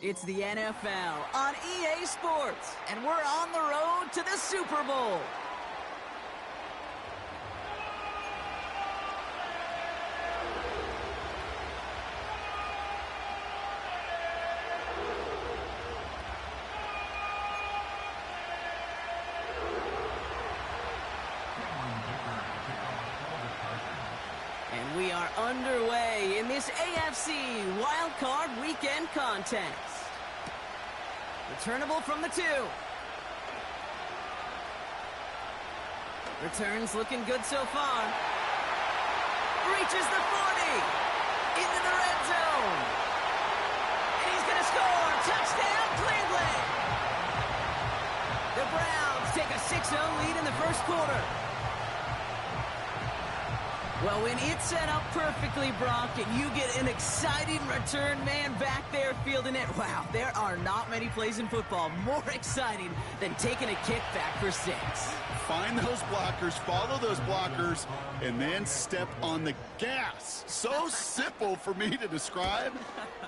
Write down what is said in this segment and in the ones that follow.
It's the NFL on EA Sports, and we're on the road to the Super Bowl. And we are underway in this AFC Wildcard Weekend contest. Returnable from the 2. Returns looking good so far. Reaches the 40. Into the red zone. And he's going to score. Touchdown, Cleveland. The Browns take a 6-0 lead in the first quarter. Well, when it's set up perfectly, Brock, and you get an exciting return man back there fielding it, wow, there are not many plays in football more exciting than taking a kick back for 6. Find those blockers, follow those blockers, and then step on the gas. So simple for me to describe,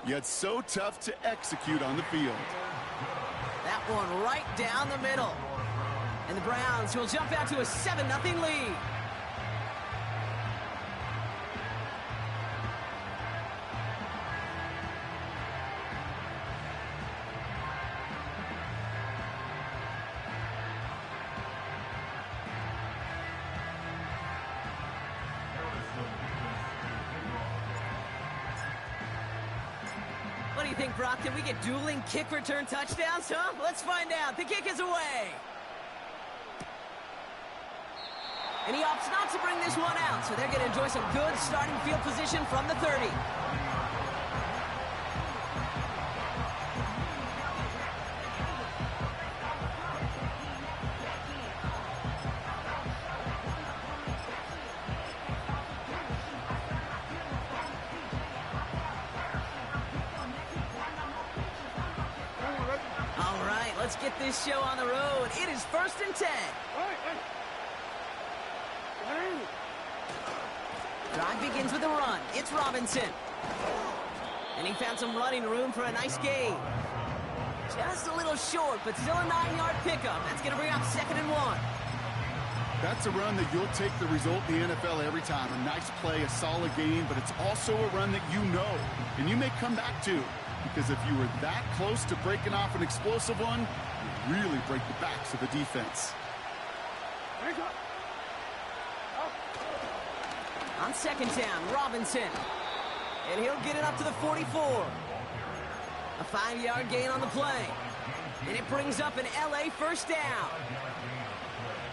yet so tough to execute on the field. That one right down the middle. And the Browns will jump out to a 7-0 lead. What do you think, Brock? Can we get dueling kick return touchdowns, huh? Let's find out. The kick is away. And he opts not to bring this one out, so they're going to enjoy some good starting field position from the 30. Let's get this show on the road. It is 1st and 10. Drive begins with a run. It's Robinson. And he found some running room for a nice gain. Just a little short, but still a 9-yard pickup. That's going to bring up 2nd and 1. That's a run that you'll take the result in the NFL every time. A nice play, a solid game, but it's also a run that you know, and you may come back to. Because if you were that close to breaking off an explosive one, you really break the backs of the defense. On 2nd down, Robinson. And he'll get it up to the 44. A 5-yard gain on the play. And it brings up an LA first down.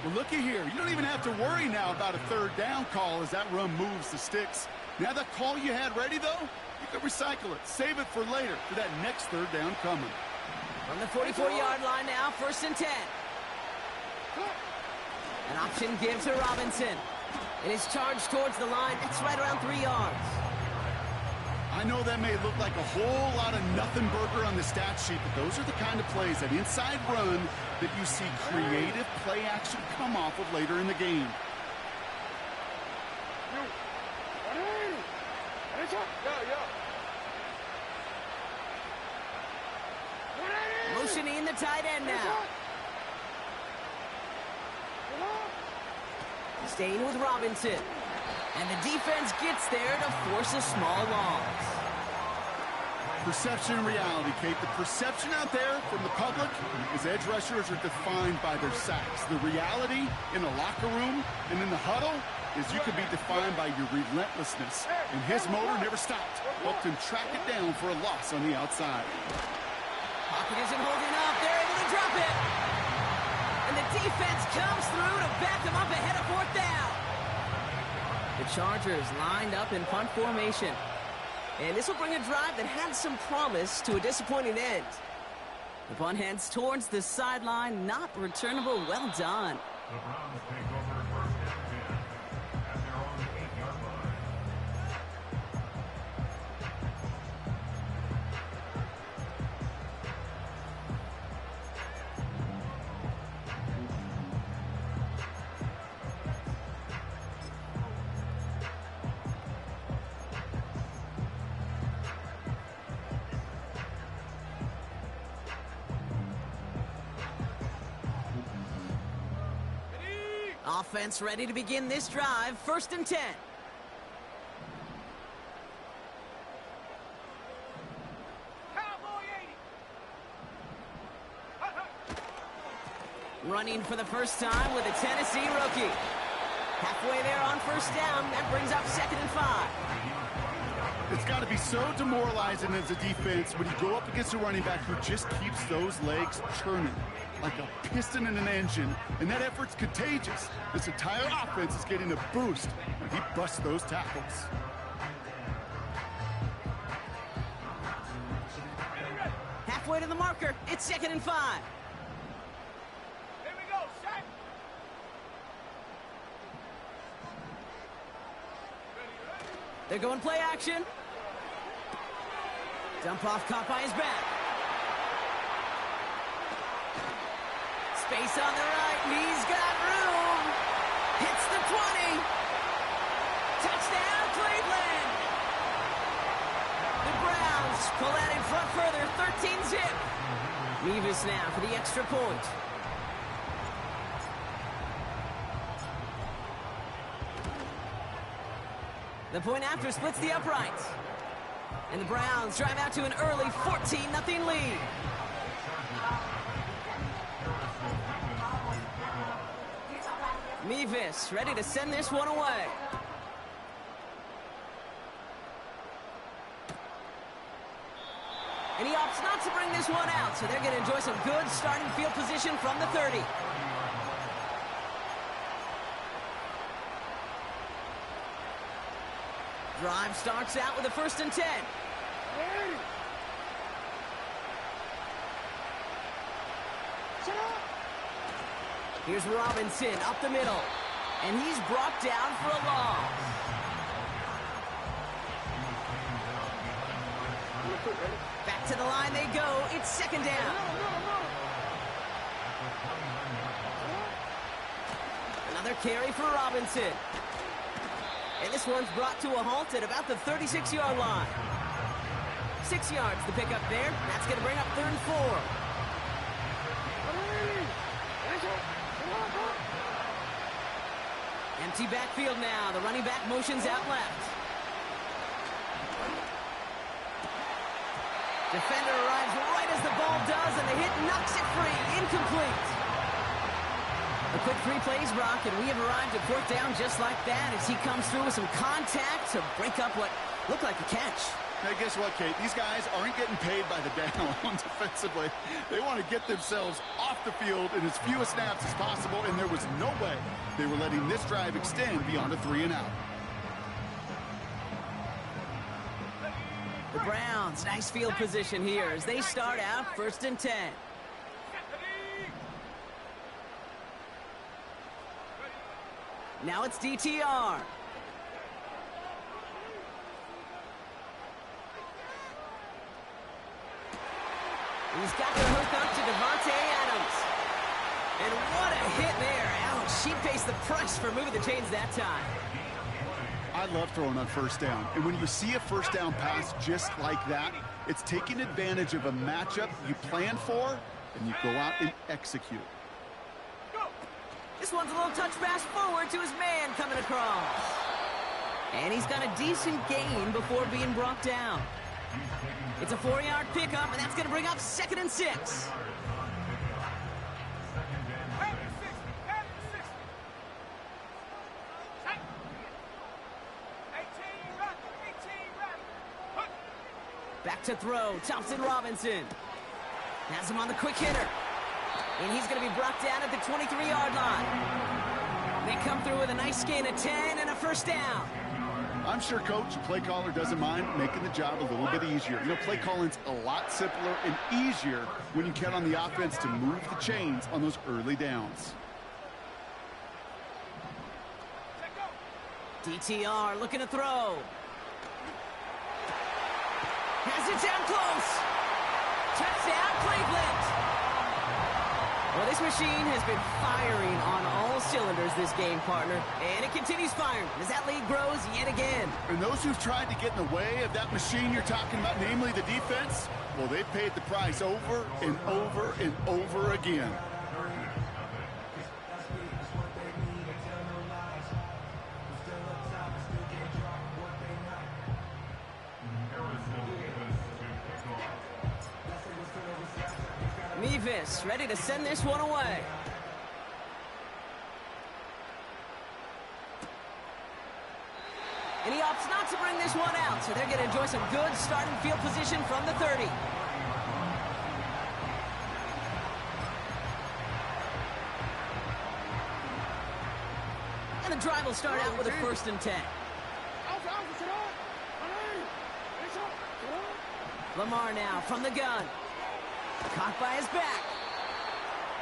Well, looky here. You don't even have to worry now about a 3rd down call as that run moves the sticks. Now that call you had ready, though, you can recycle it. Save it for later for that next 3rd down coming. From the 44-yard line now, 1st and 10. An option gives to Robinson. And it's charged towards the line. It's right around 3 yards. I know that may look like a whole lot of nothing burger on the stat sheet, but those are the kind of plays, that inside run, that you see creative play action come off of later in the game. Motioning the tight end now. Staying with Robinson. And the defense gets there to force a small loss. Perception and reality, Kate. The perception out there from the public is edge rushers are defined by their sacks. The reality in the locker room and in the huddle is you can be defined by your relentlessness. And his motor never stopped. Helped him track it down for a loss on the outside. Pocket isn't holding up. They're able to drop it. And the defense comes through to back them up ahead of 4th down. The Chargers lined up in punt formation. And this will bring a drive that had some promise to a disappointing end. The punt heads towards the sideline, not returnable. Well done. The Browns take over 1st and 10 at their own 8-yard line. Offense ready to begin this drive. 1st and 10. Running for the first time with a Tennessee rookie. Halfway there on 1st down. That brings up 2nd and 5. It's got to be so demoralizing as a defense when you go up against a running back who just keeps those legs churning like a piston in an engine, and that effort's contagious. This entire offense is getting a boost when he busts those tackles. Halfway to the marker. It's 2nd and 5. Here we go, Shaq. They're going play action. Dump off caught by his back. Space on the right, and he's got room. Hits the 20. Touchdown, Cleveland. The Browns pull out in front further, 13-zip. Mevis now for the extra point. The point after splits the uprights. And the Browns drive out to an early 14-0 lead. Mevis ready to send this one away. And he opts not to bring this one out, so they're going to enjoy some good starting field position from the 30. Drive starts out with a 1st and 10. Here's Robinson up the middle. And he's brought down for a loss. Back to the line they go. It's 2nd down. Another carry for Robinson. And this one's brought to a halt at about the 36-yard line. 6 yards to pick up there. That's going to bring up 3rd and 4. Empty backfield now. The running back motions out left. Defender arrives right as the ball does, and the hit knocks it free. Incomplete. A quick 3 plays, Brock, and we have arrived at 4th down just like that as he comes through with some contact to break up what looked like a catch. Hey, guess what, Kate? These guys aren't getting paid by the down defensively. They want to get themselves off the field in as few snaps as possible, and there was no way they were letting this drive extend beyond a 3-and-out. The Browns, nice field position here as they start out 1st and 10. Now it's DTR. He's got the hook up to Devontae Adams. And what a hit there. Ouch, she pays the price for moving the chains that time. I love throwing on 1st down. And when you see a 1st down pass just like that, it's taking advantage of a matchup you plan for, and you go out and execute. This one's a little touch pass forward to his man coming across. And he's got a decent gain before being brought down. It's a 4-yard pickup, and that's going to bring up 2nd and 6. Back to throw, Thompson Robinson. Has him on the quick hitter. And he's going to be brought down at the 23-yard line. They come through with a nice gain of 10 and a 1st down. I'm sure coach and play caller doesn't mind making the job a little bit easier. You know, play calling's a lot simpler and easier when you count on the offense to move the chains on those early downs. DTR looking to throw. Has it down close. Touchdown, Cleveland. Well, this machine has been firing on all cylinders this game, partner. And it continues firing as that lead grows yet again. And those who've tried to get in the way of that machine you're talking about, namely the defense, well, they've paid the price over and over and over again. Davis, ready to send this one away. And he opts not to bring this one out, so they're going to enjoy some good starting field position from the 30. And the drive will start out with a 1st and 10. Lamar now from the gun. Caught by his back.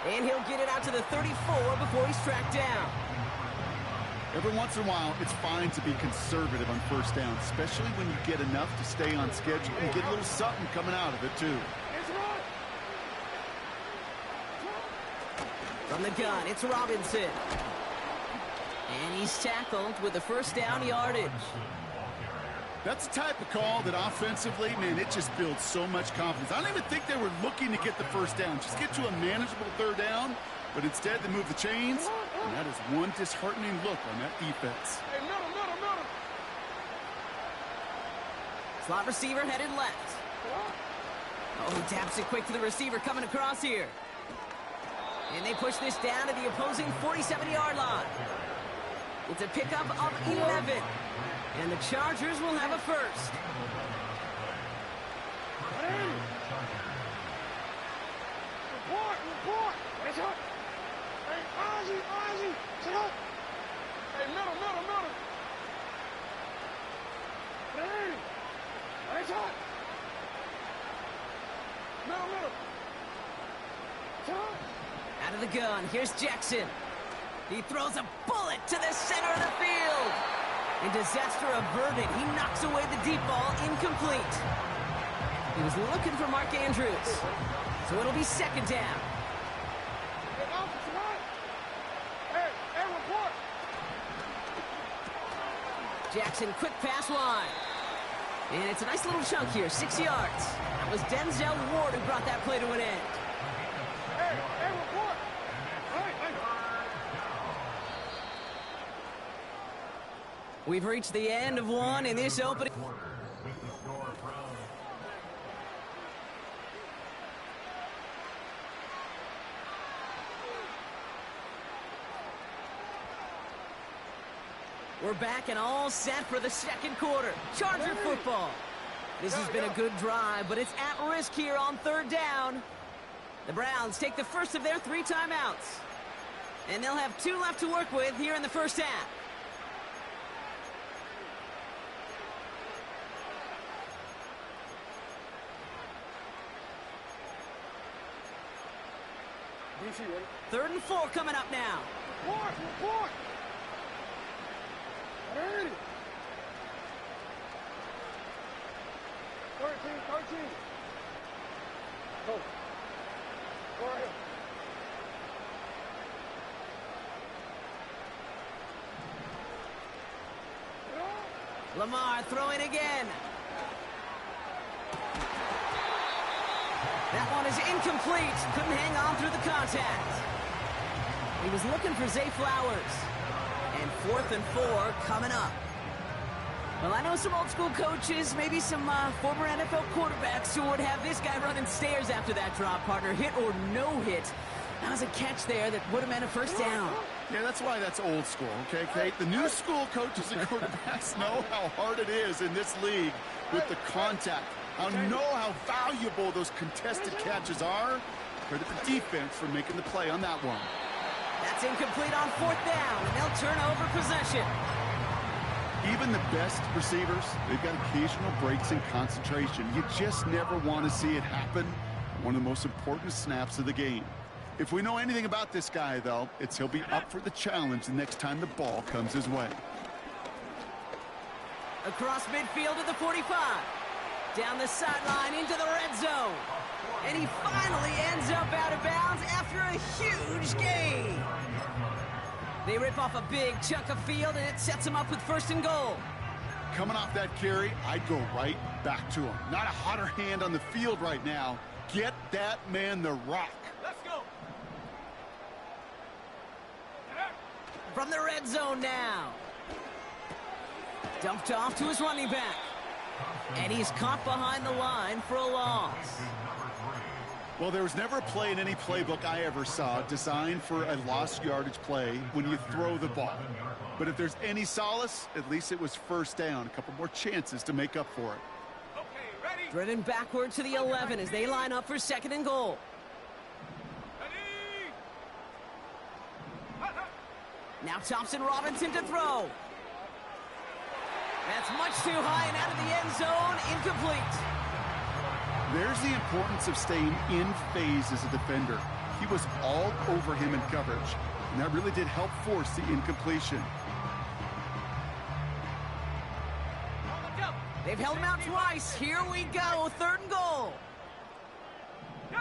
And he'll get it out to the 34 before he's tracked down. Every once in a while, it's fine to be conservative on 1st down, especially when you get enough to stay on schedule and get a little something coming out of it, too. From the gun, it's Robinson. And he's tackled with the 1st down yardage. That's the type of call that offensively, man, it just builds so much confidence. I don't even think they were looking to get the 1st down. Just get to a manageable 3rd down, but instead they move the chains, and that is one disheartening look on that defense. Hey, middle. Slot receiver headed left. Oh, he taps it quick to the receiver coming across here. And they push this down to the opposing 47-yard line. It's a pickup of 11. And the Chargers will have a 1st. Report. It's up. Hey, Ozzie, sit up. Hey, middle. Hey, it's up. Middle. Sit up. Out of the gun, here's Jackson. He throws a bullet to the center of the field. And disaster averted. He knocks away the deep ball, incomplete. He was looking for Mark Andrews. So it'll be 2nd down. Hey, report. Jackson, quick pass wide. And it's a nice little chunk here, 6 yards. That was Denzel Ward who brought that play to an end. Hey, report. We've reached the end of one in this opening. We're back and all set for the 2nd quarter. Charger football. This has been a good drive, but it's at risk here on 3rd down. The Browns take the first of their 3 timeouts. And they'll have 2 left to work with here in the 1st half. DC, ready? 3rd and 4 coming up now. Report. Ready. 13. Go ahead. Lamar throwing again. That one is incomplete. Couldn't hang on through the contact. He was looking for Zay Flowers. And 4th and 4 coming up. Well, I know some old school coaches, maybe some former NFL quarterbacks who would have this guy running stairs after that drop, partner. Hit or no hit. That was a catch there that would have meant a 1st down. Yeah, that's why that's old school, okay, Kate? The new school coaches and quarterbacks know how hard it is in this league with the contact. I know how valuable those contested catches are. Credit the defense for making the play on that one. That's incomplete on 4th down, and they'll turn over possession. Even the best receivers, they've got occasional breaks in concentration. You just never want to see it happen. One of the most important snaps of the game. If we know anything about this guy, though, it's he'll be up for the challenge the next time the ball comes his way. Across midfield to the 45. Down the sideline into the red zone. And he finally ends up out of bounds after a huge gain. They rip off a big chunk of field, and it sets him up with 1st and goal. Coming off that carry, I'd go right back to him. Not a hotter hand on the field right now. Get that man the rock. Let's go. From the red zone now. Dumped off to his running back. And he's caught behind the line for a loss. Well, there was never a play in any playbook I ever saw designed for a lost yardage play when you throw the ball. But if there's any solace, at least it was first down. A couple more chances to make up for it. Okay, ready? Driven backward to the 11 as they line up for 2nd and goal. Ready? Now Thompson Robinson to throw. That's much too high and out of the end zone. Incomplete. There's the importance of staying in phase as a defender. He was all over him in coverage, and that really did help force the incompletion. They've held him out twice. Here we go. 3rd and goal. Go!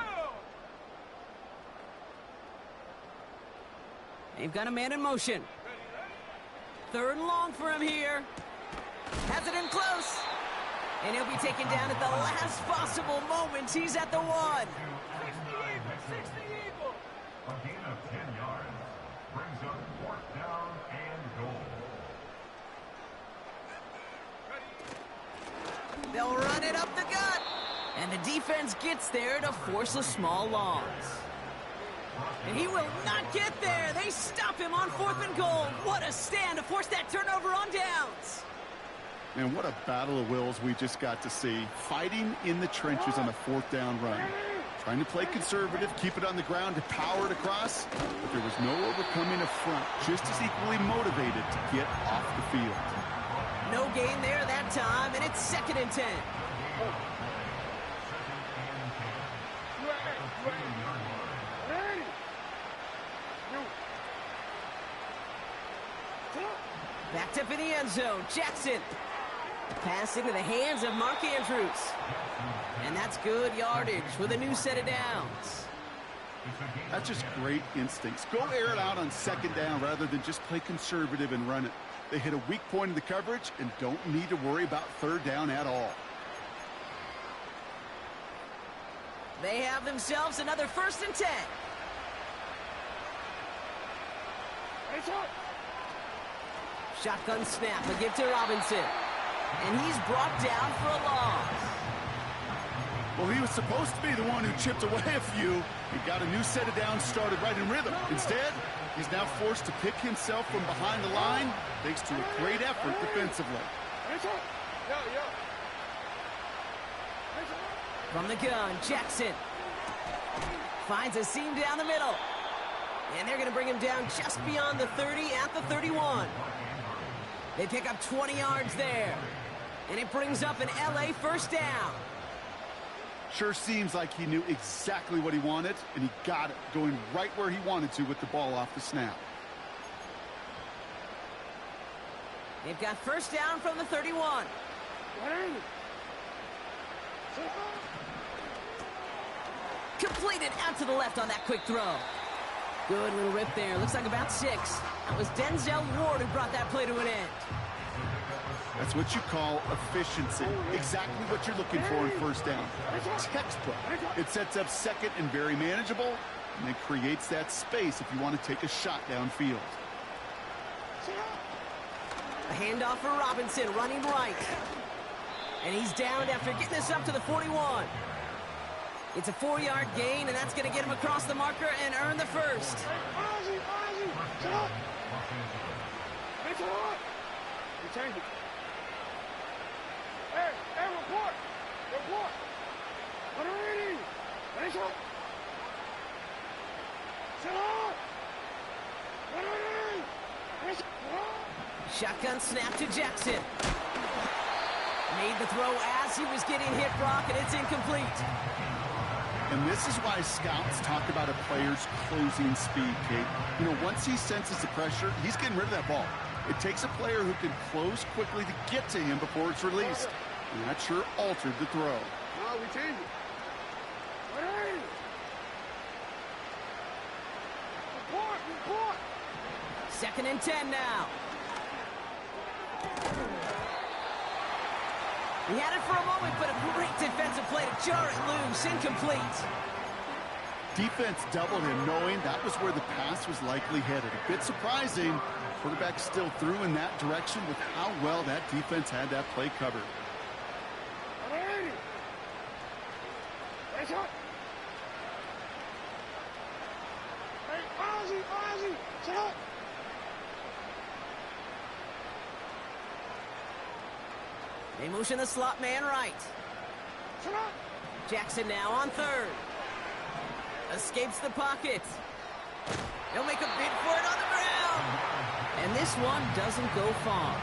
They've got a man in motion. 3rd and long for him here. Has it in close. And he'll be taken down at the last possible moment. He's at the 1. 60 Eagles! A gain of 10 yards brings up 4th down and goal. They'll run it up the gut. And the defense gets there to force a small loss. And he will not get there. They stop him on 4th and goal. What a stand to force that turnover on downs. And what a battle of wills we just got to see. Fighting in the trenches on a 4th down run. Trying to play conservative, keep it on the ground to power it across. But there was no overcoming a front. Just as equally motivated to get off the field. No gain there that time, and it's 2nd and 10. Backed up in the end zone. Jackson. Pass into the hands of Mark Andrews. And that's good yardage with a new set of downs. That's just great instincts. Go air it out on 2nd down rather than just play conservative and run it. They hit a weak point in the coverage and don't need to worry about 3rd down at all. They have themselves another 1st and 10. Shotgun snap, a give to Robinson. And he's brought down for a loss. Well, he was supposed to be the one who chipped away a few. He got a new set of downs started right in rhythm. Instead, he's now forced to pick himself from behind the line thanks to a great effort defensively. From the gun, Jackson finds a seam down the middle. And they're going to bring him down just beyond the 30 at the 31. They pick up 20 yards there. And it brings up an LA 1st down. Sure seems like he knew exactly what he wanted, and he got it, going right where he wanted to with the ball off the snap. They've got 1st down from the 31. Completed out to the left on that quick throw. Good little rip there. Looks like about 6. That was Denzel Ward who brought that play to an end. That's what you call efficiency. Exactly what you're looking for in 1st down. Textbook. It sets up 2nd and very manageable, and it creates that space if you want to take a shot downfield. A handoff for Robinson, running right. And he's down after getting this up to the 41. It's a 4-yard gain, and that's going to get him across the marker and earn the 1st. Hey, report! Report! What are we reading? Sit up! What are we reading? Shotgun snap to Jackson. Made the throw as he was getting hit, Brock, and it's incomplete. And this is why scouts talk about a player's closing speed, Kate. You know, once he senses the pressure, he's getting rid of that ball. It takes a player who can close quickly to get to him before it's released. And that sure altered the throw. No, we change it. Hey! Report! 2nd and 10 now. He had it for a moment, but a great defensive play to jar it loose. Incomplete. Defense doubled him, knowing that was where the pass was likely headed. A bit surprising. Quarterback still threw in that direction with how well that defense had that play covered. Sit up. They motion the slot man right. Sit up. Jackson now on third. Escapes the pocket. He'll make a bid for it on the ground. And this one doesn't go far.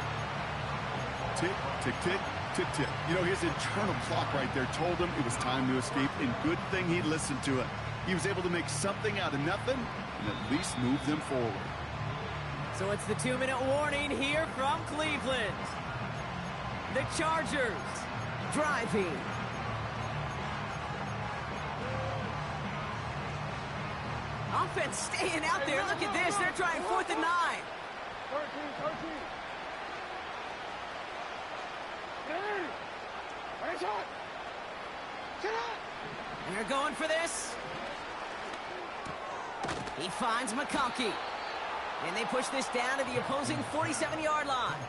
Tick, tick, tick, tick, tick. You know, his internal clock right there told him it was time to escape, and good thing he listened to it. He was able to make something out of nothing and at least move them forward. So it's the 2-minute warning here from Cleveland. The Chargers driving. Offense staying out there. Look at this. They're trying 4th and 9. 13. Hey! Hands up! Sit up! And they're going for this. He finds McConkey. And they push this down to the opposing 47-yard line.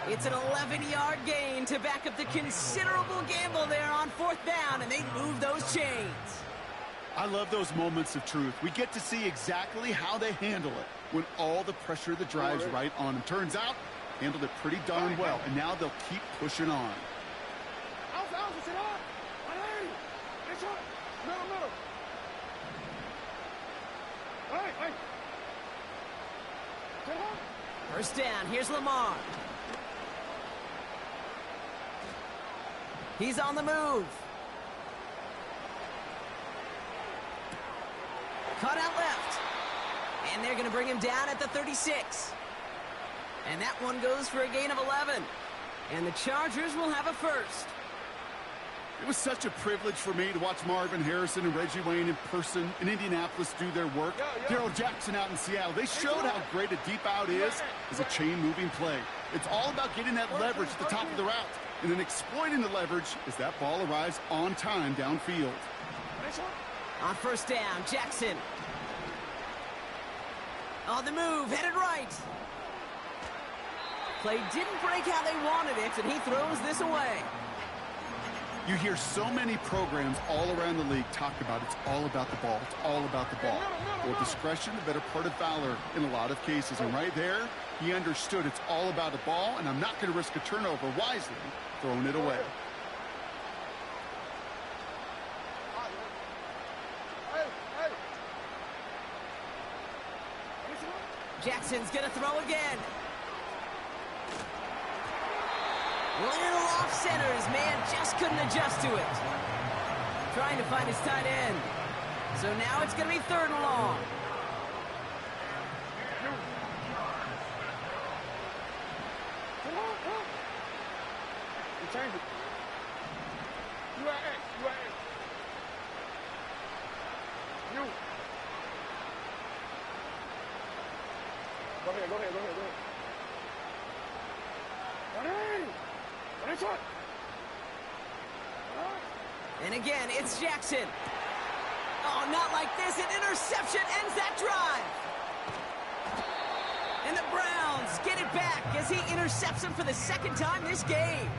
It's an 11-yard gain to back up the considerable gamble there on 4th down, and they move those chains. I love those moments of truth. We get to see exactly how they handle it when all the pressure of the drive's right on them. Turns out, handled it pretty darn well, and now they'll keep pushing on. Out, sit up! Hey! Hands up! Middle. Hey! Sit up! First down, here's Lamar. He's on the move. Cut out left. And they're going to bring him down at the 36. And that one goes for a gain of 11. And the Chargers will have a first. It was such a privilege for me to watch Marvin Harrison and Reggie Wayne in person in Indianapolis do their work. Darrell Jackson out in Seattle. They showed how great a deep out is as a chain-moving play. It's all about getting that leverage at the top of the route and then exploiting the leverage as that ball arrives on time downfield. On first down, Jackson. On the move, headed right. Play didn't break how they wanted it, and he throws this away. You hear so many programs all around the league talk about it's all about the ball. It's all about the ball. Well, discretion, the better part of valor in a lot of cases. And right there, he understood it's all about the ball, and I'm not going to risk a turnover wisely, throwing it away. Jackson's going to throw again. Little off center. His man just couldn't adjust to it. Trying to find his tight end. So now it's going to be 3rd and long. Change it. You at X. You. Go ahead. And again, it's Jackson. Oh, not like this. An interception ends that drive. And the Browns get it back as he intercepts him for the 2nd time this game.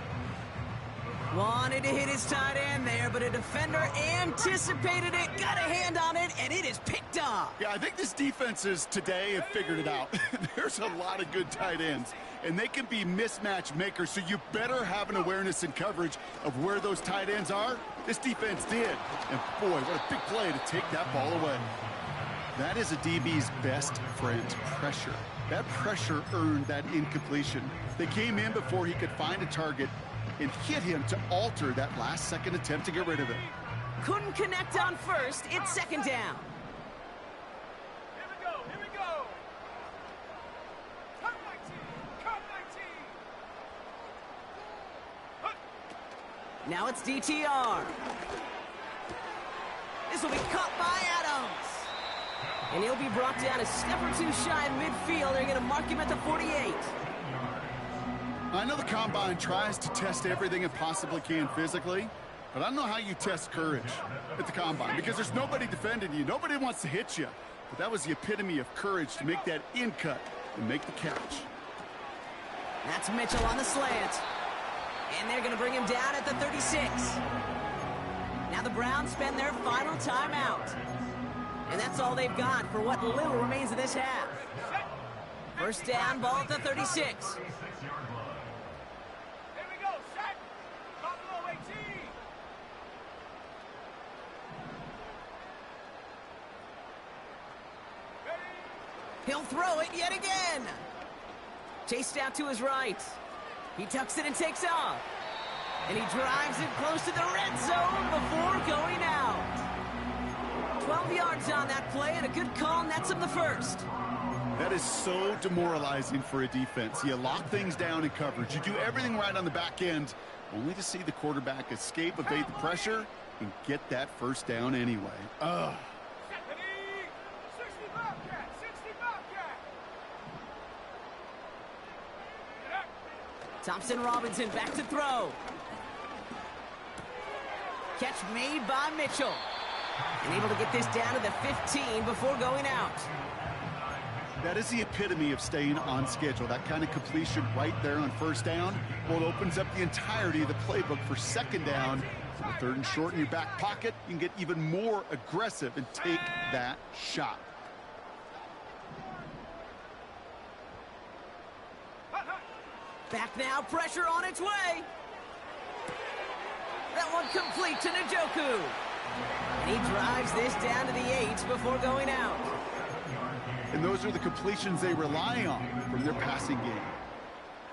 Wanted to hit his tight end there, but a defender anticipated it, got a hand on it, and it is picked up. Yeah, I think this defenses today have figured it out. There's a lot of good tight ends, and they can be mismatch makers, so you better have an awareness and coverage of where those tight ends are. This defense did, and boy, what a big play to take that ball away. That is a DB's best friend, pressure. That pressure earned that incompletion. They came in before he could find a target and hit him to alter that last-second attempt to get rid of it. Couldn't connect on first. It's 2nd down. Here we go. Cut 19. Now it's DTR. This will be caught by Adams. And he'll be brought down a step or two shy of midfield. They're going to mark him at the 48. I know the Combine tries to test everything it possibly can physically, but I don't know how you test courage at the Combine because there's nobody defending you. Nobody wants to hit you. But that was the epitome of courage to make that in cut and make the catch. That's Mitchell on the slant. And they're going to bring him down at the 36. Now the Browns spend their final timeout. And that's all they've got for what little remains of this half. First down, ball at the 36. 36-yard line. Here we go, set. Buffalo 18. Ready? He'll throw it yet again. Chased out to his right. He tucks it and takes off. And he drives it close to the red zone before going out. 12 yards on that play, and a good call nets him the first. That is so demoralizing for a defense. You lock things down in coverage. You do everything right on the back end, only to see the quarterback escape, evade the pressure, and get that first down anyway. Ugh. Ready? 60 Bobcat, 60 Bobcat. Get up. Thompson Robinson back to throw. Catch made by Mitchell. And able to get this down to the 15 before going out. That is the epitome of staying on schedule. That kind of completion right there on first down. Well, it opens up the entirety of the playbook for second down. So the third and short in your back pocket, you can get even more aggressive and take that shot. Back now, pressure on its way. That one complete to Njoku. And he drives this down to the 8 before going out. And those are the completions they rely on from their passing game.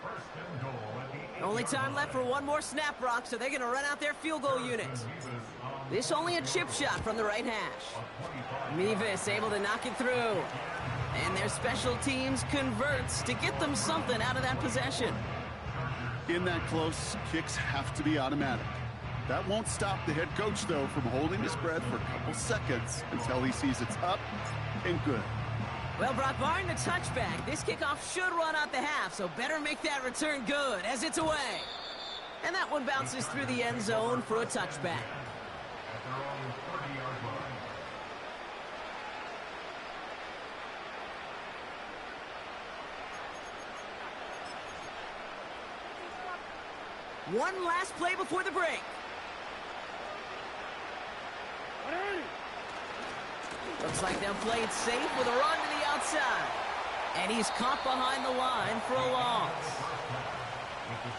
First and goal at the Only time left for one more snap, Brock, so they're going to run out their field goal unit. This only a chip shot from the right hash. Mevis able to knock it through. And their special teams converts to get them something out of that possession. In that close, kicks have to be automatic. That won't stop the head coach, though, from holding his breath for a couple seconds until he sees it's up and good. Well, Brock, barring the touchback, this kickoff should run out the half, so better make that return good as it's away. And that one bounces through the end zone for a touchback. at their own 30-yard line. One last play before the break. Looks like they'll play it safe with a run to the outside. And he's caught behind the line for a loss.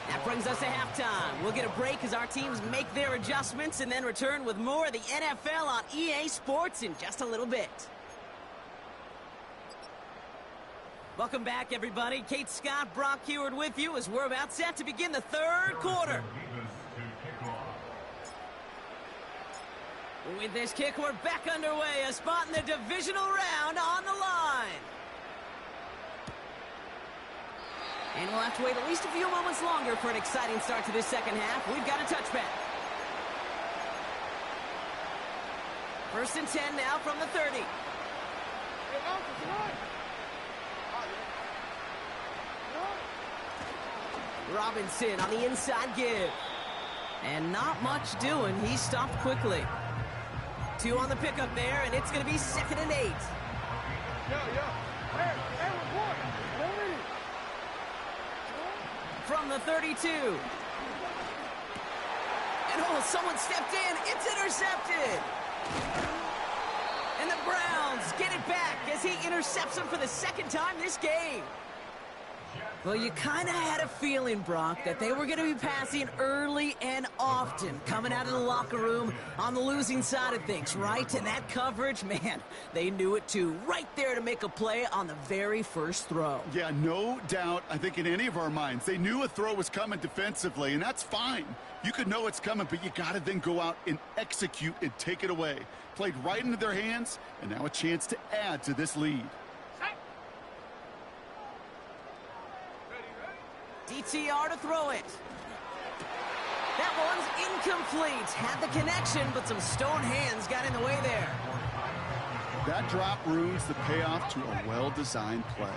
That brings us to halftime. We'll get a break as our teams make their adjustments and then return with more of the NFL on EA Sports in just a little bit. Welcome back, everybody. Kate Scott, Brock Heward with you as we're about set to begin the third quarter. With this kick, we're back underway. A spot in the divisional round on the line. And we'll have to wait at least a few moments longer for an exciting start to this second half. We've got a touchback. First and 10 now from the 30. Robinson on the inside give. And not much doing. He stopped quickly. 2 on the pickup there, and it's going to be 2nd and 8. From the 32. And oh, someone stepped in. It's intercepted. And the Browns get it back as he intercepts him for the second time this game. Well, you kind of had a feeling, Brock, that they were going to be passing early and often, coming out of the locker room on the losing side of things, right? And that coverage, man, they knew it too. Right there to make a play on the very first throw. Yeah, no doubt, I think in any of our minds, they knew a throw was coming defensively, and that's fine. You could know it's coming, but you got to then go out and execute and take it away. Played right into their hands, and now a chance to add to this lead. DTR to throw it. That one's incomplete. Had the connection, but some stone hands got in the way there. That drop ruins the payoff to a well-designed play.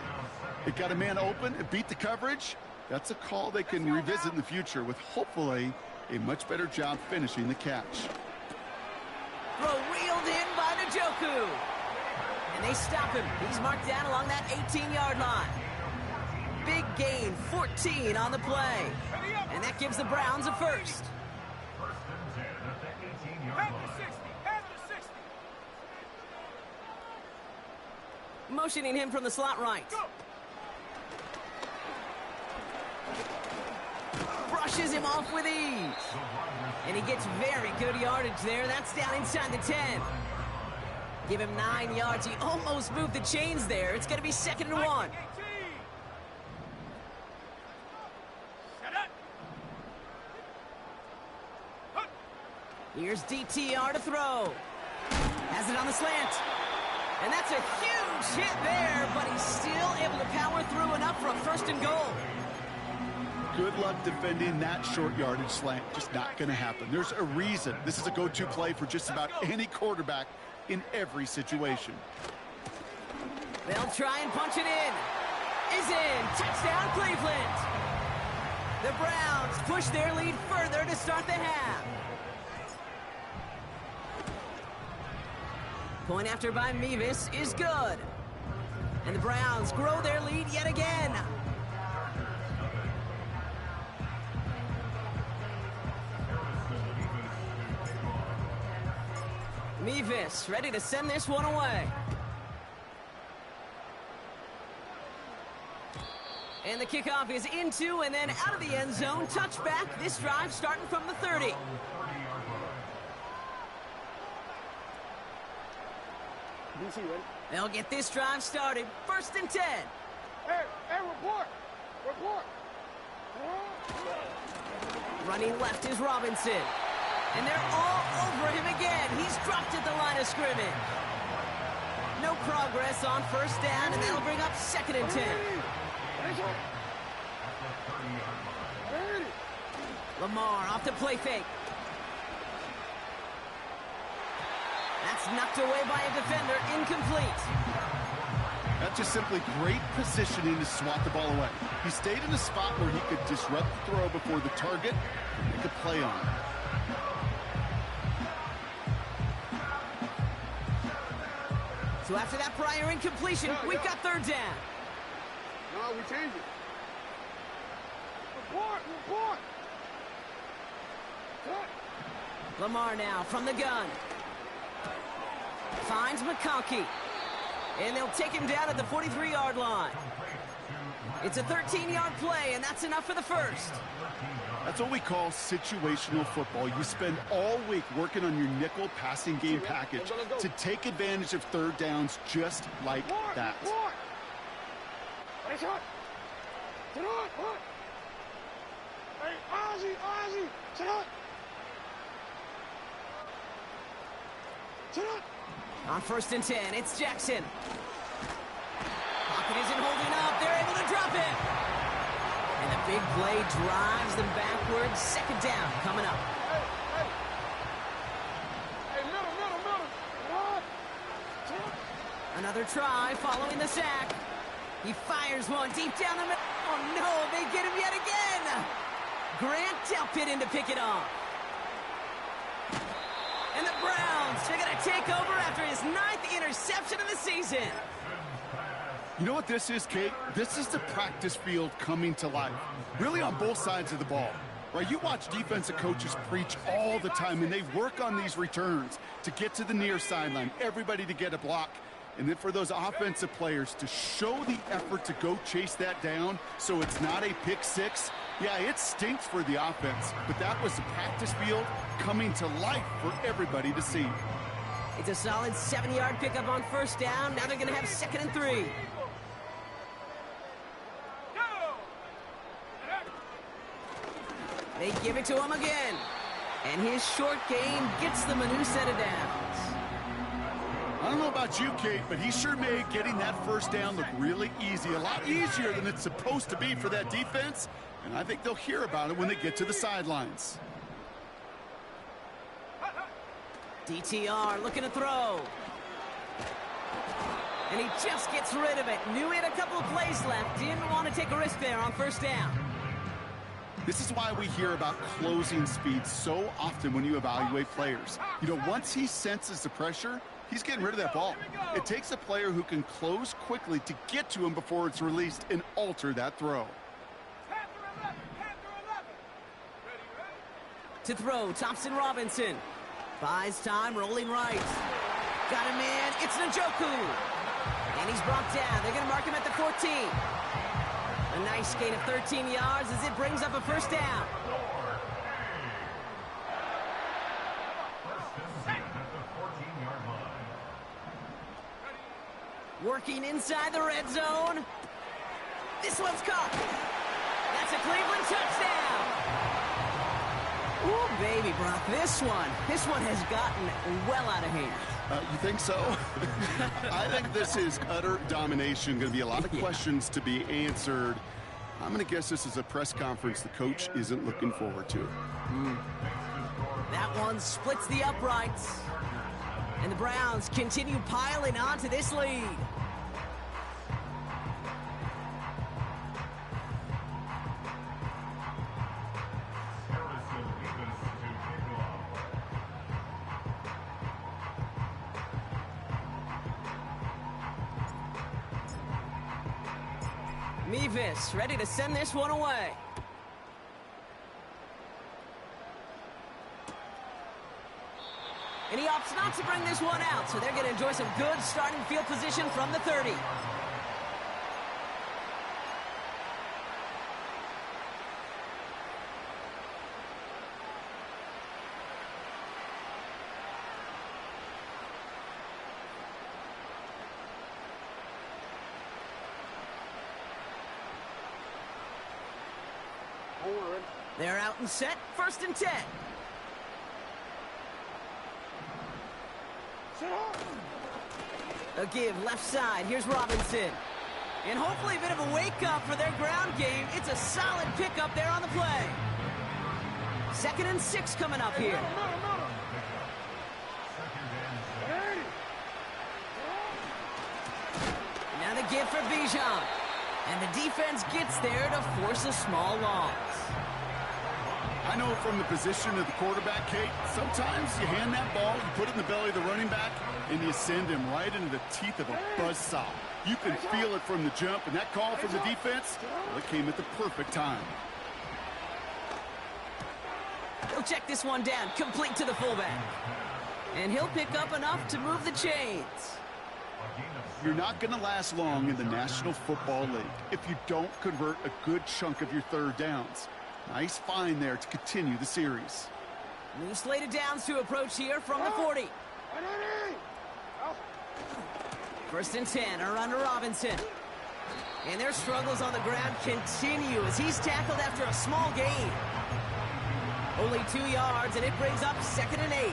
It got a man open, it beat the coverage. That's a call they can revisit in the future with hopefully a much better job finishing the catch. Throw reeled in by Njoku. And they stop him. He's marked down along that 18-yard line. Big gain, 14 on the play. And that gives the Browns a first. First and 10 at the 18-yard Back line. to 60. Back to 60. motioning him from the slot right. Brushes him off with ease. And he gets very good yardage there. That's down inside the 10. Give him 9 yards. He almost moved the chains there. It's going to be 2nd and 1. Here's DTR to throw. Has it on the slant. And that's a huge hit there, but he's still able to power through enough for a 1st and goal. Good luck defending that short yardage slant. Just not going to happen. There's a reason this is a go-to play for just about any quarterback in every situation. They'll try and punch it in. Is in. Touchdown, Cleveland. The Browns push their lead further to start the half. Point after by Mevis is good. And the Browns grow their lead yet again. Mevis ready to send this one away. And the kickoff is into and then out of the end zone. Touchback. This drive starting from the 30. They'll get this drive started. 1st and 10. Hey, report. Report. Running left is Robinson. And they're all over him again. He's dropped at the line of scrimmage. No progress on 1st down, and that'll bring up 2nd and 10. Lamar off the play fake. That's knocked away by a defender, incomplete. That's just simply great positioning to swat the ball away. He stayed in a spot where he could disrupt the throw before the target and could play on it. So after that prior incompletion, we've got 3rd down. No, we change it. Report. Lamar now from the gun. Finds McConkey. And they'll take him down at the 43-yard line. It's a 13-yard play, and that's enough for the 1st. That's what we call situational football. You spend all week working on your nickel passing game package to take advantage of 3rd downs just like that. Hey, Ozzie, sit up. On 1st and 10, it's Jackson. Pocket isn't holding up. They're able to drop it. And the big play drives them backwards. 2nd down coming up. Hey, middle. Another try following the sack. He fires one deep down the middle. Oh, no, they get him yet again. Grant Delpit in to pick it off. And the Browns are going to take over after his 9th interception of the season. You know what this is, Kate? This is the practice field coming to life. Really on both sides of the ball. Right? You watch defensive coaches preach all the time, and they work on these returns to get to the near sideline, everybody to get a block. And then for those offensive players to show the effort to go chase that down so it's not a pick six. Yeah, it stinks for the offense, but that was the practice field coming to life for everybody to see. It's a solid 7-yard pickup on 1st down. Now they're going to have 2nd and 3. They give it to him again. And his short game gets them a new set of downs. I don't know about you, Kate, but he sure made getting that 1st down look really easy. A lot easier than it's supposed to be for that defense. And I think they'll hear about it when they get to the sidelines. DTR looking to throw. And he just gets rid of it. Knew he had a couple of plays left. Didn't want to take a risk there on 1st down. This is why we hear about closing speed so often when you evaluate players. You know, once he senses the pressure, he's getting rid of that ball. It takes a player who can close quickly to get to him before it's released and alter that throw. To throw, Thompson Robinson. Buys time, rolling right. Got a man, it's Njoku. And he's brought down. They're going to mark him at the 14. A nice gain of 13 yards as it brings up a first down. Working inside the red zone. This one's caught. That's a Cleveland touchdown. Ooh, baby, Brock, this one has gotten well out of hand. You think so? I think this is utter domination. Going to be a lot of questions to be answered. I'm going to guess this is a press conference the coach isn't looking forward to. That one splits the uprights. And the Browns continue piling on to this lead. Mevis ready to send this one away. And he opts not to bring this one out, so they're going to enjoy some good starting field position from the 30. They're out and set, 1st and 10. A give left side. Here's Robinson. And hopefully a bit of a wake-up for their ground game. It's a solid pickup there on the play. 2nd and 6 coming up here. Now the give for Bijan. And the defense gets there to force a small loss. I know from the position of the quarterback, Kate, sometimes you hand that ball, you put it in the belly of the running back, and you send him right into the teeth of a buzzsaw. You can feel it from the jump, and that call from the defense, well, it came at the perfect time. He'll check this one down, complete to the fullback. And he'll pick up enough to move the chains. You're not going to last long in the National Football League if you don't convert a good chunk of your third downs. Nice find there to continue the series. New slated downs to approach here from the 40. 1st and 10 are under Robinson. And their struggles on the ground continue as he's tackled after a small gain. Only 2 yards, and it brings up 2nd and 8.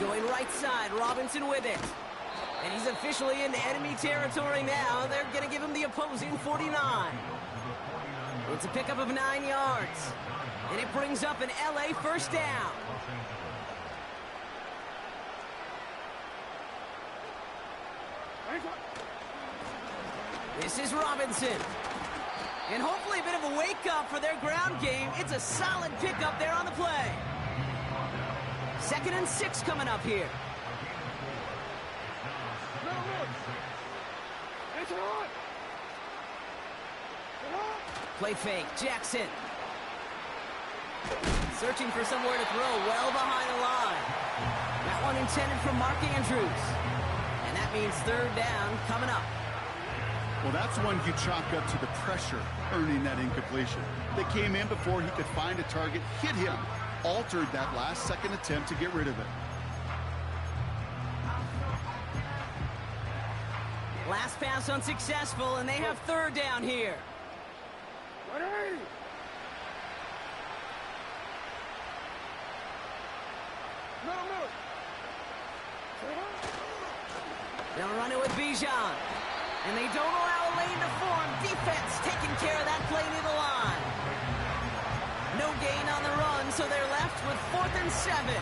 Going right side, Robinson with it. And he's officially into enemy territory now. They're going to give him the opposing 49. It's a pickup of 9 yards. And it brings up an LA first down. This is Robinson. And hopefully a bit of a wake-up for their ground game. It's a solid pickup there on the play. 2nd and 6 coming up here. Play fake, Jackson. Searching for somewhere to throw well behind the line. That one intended for Mark Andrews. And that means 3rd down coming up. Well, that's one you chalk up to the pressure earning that incompletion. They came in before he could find a target, hit him, altered that last second attempt to get rid of it. Last pass unsuccessful, and they have 3rd down here. They'll run it with Bijan. And they don't allow a lane to form. Defense taking care of that play near the line. No gain on the run, so they're left with 4th and 7.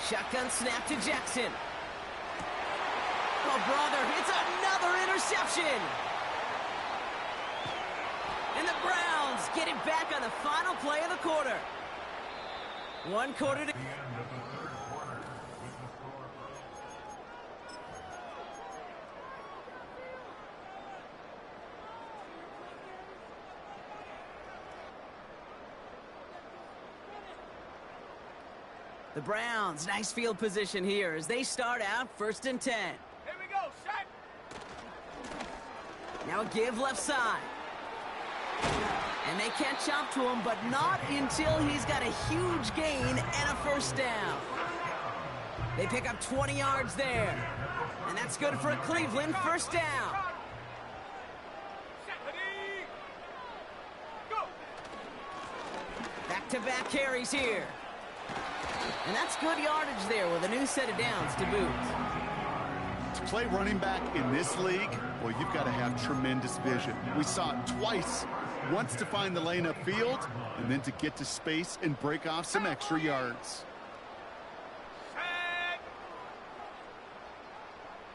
Shotgun snap to Jackson. Oh, brother, it's another interception. And the Browns get it back on the final play of the quarter. 1 quarter to... The end of the third quarter with the score. The Browns, nice field position here as they start out 1st and 10. Here we go, set. Now a give left side. And they catch up to him, but not until he's got a huge gain and a 1st down. They pick up 20 yards there. And that's good for a Cleveland 1st down. Set, ready. Go. Back-to-back carries here. And that's good yardage there with a new set of downs to boot. To play running back in this league, well, you've got to have tremendous vision. We saw it twice. Once to find the lane upfield, and then to get to space and break off some extra yards.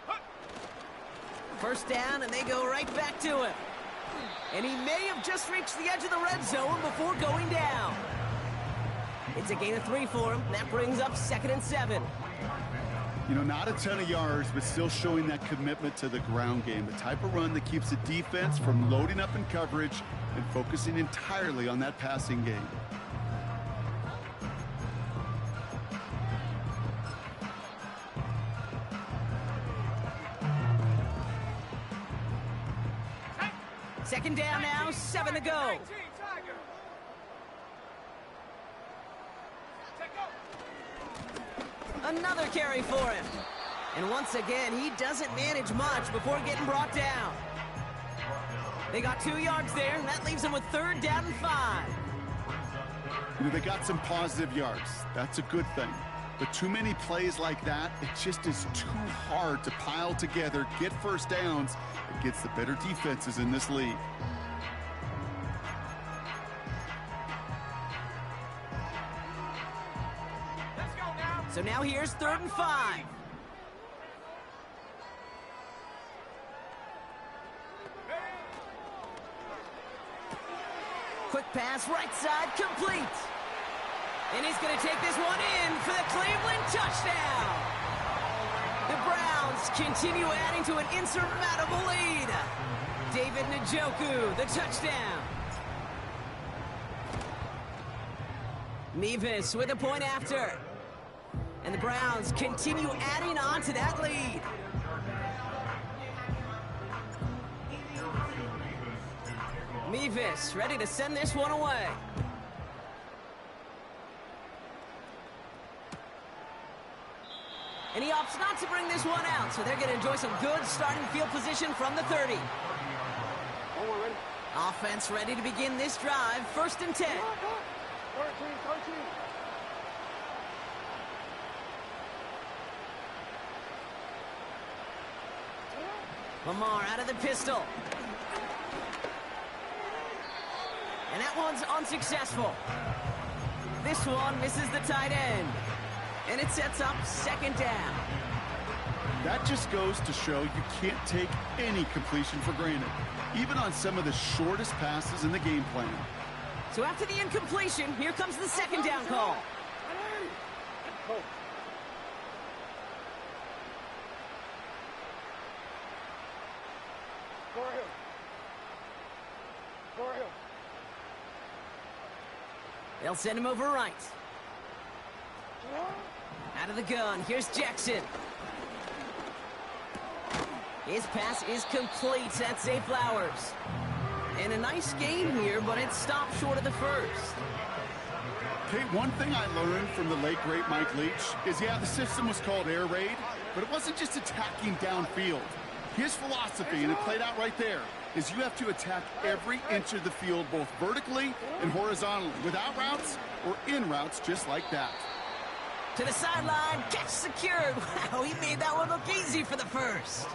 Set. 1st down, and they go right back to him. And he may have just reached the edge of the red zone before going down. It's a gain of 3 for him. That brings up 2nd and 7. You know, not a ton of yards, but still showing that commitment to the ground game. The type of run that keeps the defense from loading up in coverage and focusing entirely on that passing game. Second down now, 7 to go. 19, Tiger. Set, go. Another carry for him. And once again, he doesn't manage much before getting brought down. They got 2 yards there, and that leaves them with 3rd down and 5. You know, they got some positive yards. That's a good thing. But too many plays like that, it just is too hard to pile together, get 1st downs against the better defenses in this league. Let's go now. So now here's 3rd and 5. Quick pass, right side, complete. And he's going to take this one in for the Cleveland touchdown. The Browns continue adding to an insurmountable lead. David Njoku, the touchdown. Mevis with a point after. And the Browns continue adding on to that lead. Mevis ready to send this one away. And he opts not to bring this one out, so they're going to enjoy some good starting field position from the 30. Ready. Offense ready to begin this drive, 1st and 10. 13. Lamar out of the pistol. And that one's unsuccessful. This one misses the tight end. And it sets up 2nd down. That just goes to show you can't take any completion for granted, even on some of the shortest passes in the game plan. So after the incompletion, here comes the 2nd down call. They'll send him over right. Out of the gun, here's Jackson. His pass is complete. That's Zay Flowers. And a nice gain here, but it stopped short of the 1st. Okay, one thing I learned from the late, great Mike Leach is, yeah, the system was called air raid, but it wasn't just attacking downfield. His philosophy, and it played out right there, is you have to attack every inch of the field, both vertically and horizontally, without routes or in routes just like that. To the sideline, catch secured. Wow, he made that one look easy for the 1st.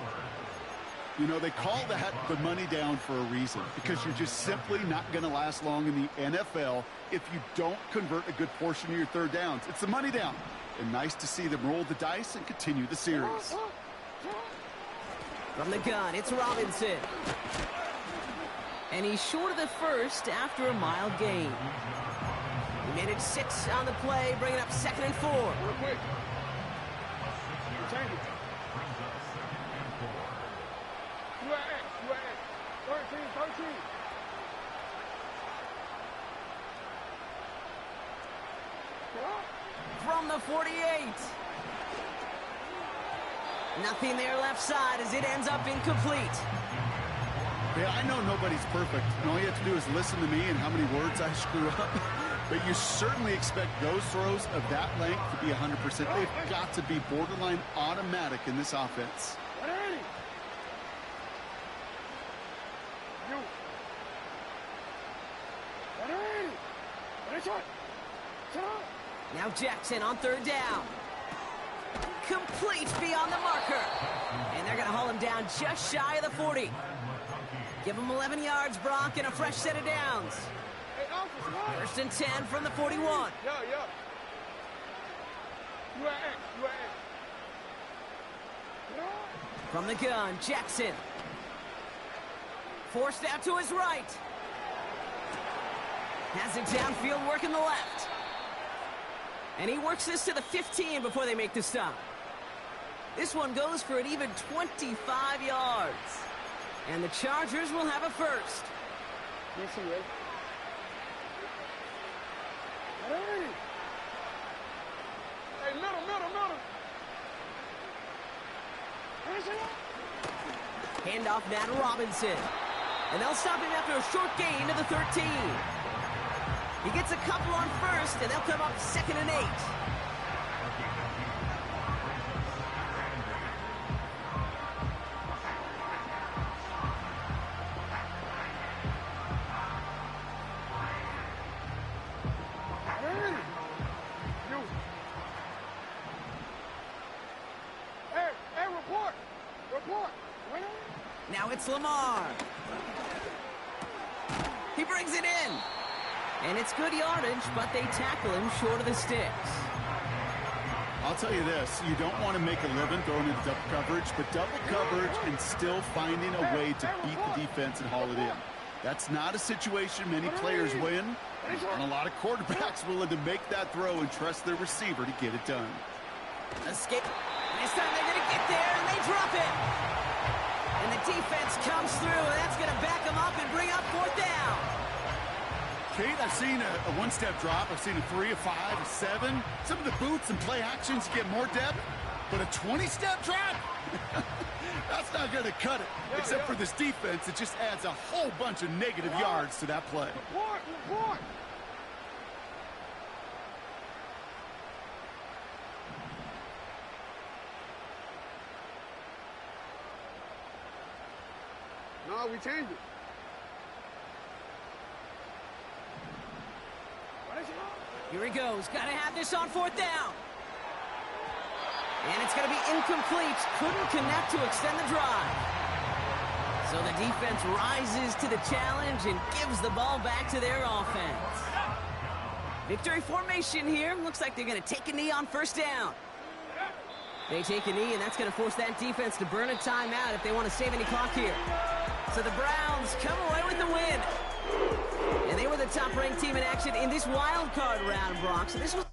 You know, they call that the money down for a reason, because you're just simply not going to last long in the NFL if you don't convert a good portion of your 3rd downs. It's the money down. And nice to see them roll the dice and continue the series. From the gun, it's Robinson. And he's short of the 1st after a mild gain. Minute 6 on the play, bringing up 2nd and 4. Real quick. Change it. You at X. 13. From the 48. Nothing there left side as it ends up incomplete. Yeah, I know nobody's perfect, and all you have to do is listen to me and how many words I screw up. But you certainly expect those throws of that length to be 100%. They've got to be borderline automatic in this offense. Now Jackson on 3rd down. Complete beyond the marker. And they're going to haul him down just shy of the 40. Give him 11 yards, Brock, and a fresh set of downs. First and 10 from the 41. Yeah. You at X. From the gun, Jackson. Forced out to his right. Has it downfield, working the left. And he works this to the 15 before they make the stop. This one goes for an even 25 yards. And the Chargers will have a first. Yes, he will. Hey, middle. Handoff now to Robinson. And they'll stop him after a short gain to the 13. He gets a couple on first, and they'll come up 2nd and 8. Report. Now it's Lamar. He brings it in. And it's good yardage, but they tackle him short of the sticks. I'll tell you this, you don't want to make a living throwing into double coverage, but double coverage and still finding a way to beat the defense and haul it in. That's not a situation many players win, and a lot of quarterbacks willing to make that throw and trust their receiver to get it done. Escape. This time they're going to get there, and they drop it. And the defense comes through, and that's going to back them up and bring up 4th down. Kate, I've seen a one-step drop. I've seen a 3, a 5, a 7. Some of the boots and play actions get more depth, but a 20-step drop? That's not going to cut it. Except for this defense, it just adds a whole bunch of negative yards to that play. Report. No, we changed it. Here he goes. Got to have this on 4th down. And it's going to be incomplete. Couldn't connect to extend the drive. So the defense rises to the challenge and gives the ball back to their offense. Victory formation here. Looks like they're going to take a knee on 1st down. They take a knee, and that's going to force that defense to burn a timeout if they want to save any clock here. So the Browns come away with the win. And they were the top-ranked team in action in this wild card round, Brock. So this was